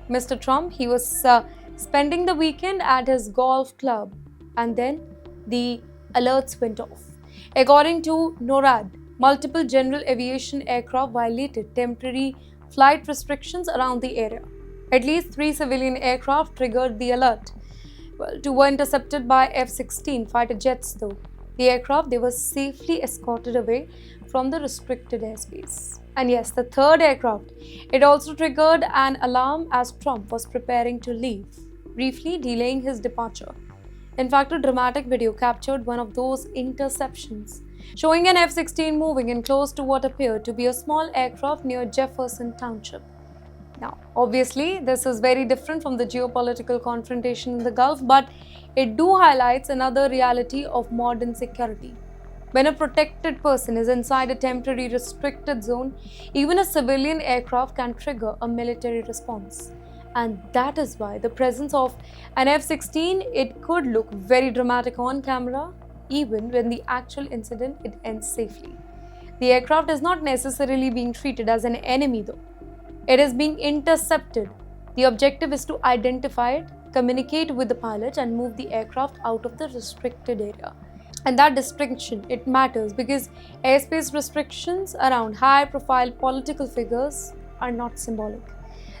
Mr. Trump, he was spending the weekend at his golf club, and then the alerts went off. According to NORAD, multiple general aviation aircraft violated temporary flight restrictions around the area. At least 3 civilian aircraft triggered the alert. Well, two were intercepted by F-16 fighter jets though. The aircraft, they were safely escorted away from the restricted airspace. And yes, the third aircraft, it also triggered an alarm as Trump was preparing to leave, briefly delaying his departure. In fact, a dramatic video captured one of those interceptions, showing an F-16 moving in close to what appeared to be a small aircraft near Jefferson Township. Now, obviously, this is very different from the geopolitical confrontation in the Gulf, but it do highlights another reality of modern security. When a protected person is inside a temporary restricted zone, even a civilian aircraft can trigger a military response. And that is why the presence of an F-16, it could look very dramatic on camera, even when the actual incident it ends safely. The aircraft is not necessarily being treated as an enemy though. It is being intercepted. The objective is to identify it, communicate with the pilot, and move the aircraft out of the restricted area. And that distinction, it matters because airspace restrictions around high-profile political figures are not symbolic.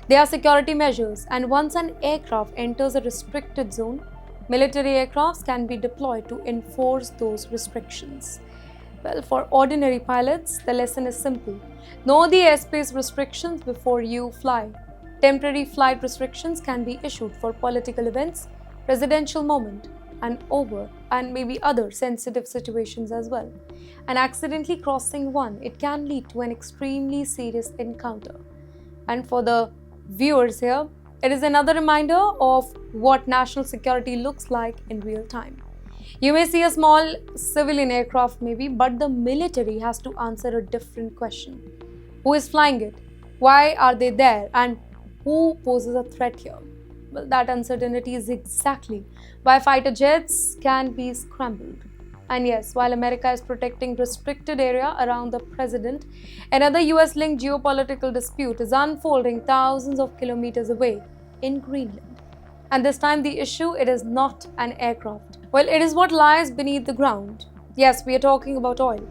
They are security measures, and once an aircraft enters a restricted zone, military aircrafts can be deployed to enforce those restrictions. Well, for ordinary pilots, the lesson is simple. Know the airspace restrictions before you fly. Temporary flight restrictions can be issued for political events, presidential moment, and maybe other sensitive situations as well. And accidentally crossing one, it can lead to an extremely serious encounter. And for the viewers here, it is another reminder of what national security looks like in real time. You may see a small civilian aircraft maybe, but the military has to answer a different question. Who is flying it? Why are they there? And who poses a threat here? Well, that uncertainty is exactly why fighter jets can be scrambled. And yes, while America is protecting restricted area around the president, another US-linked geopolitical dispute is unfolding thousands of kilometers away in Greenland. And this time the issue, it is not an aircraft. Well, it is what lies beneath the ground. Yes, we are talking about oil.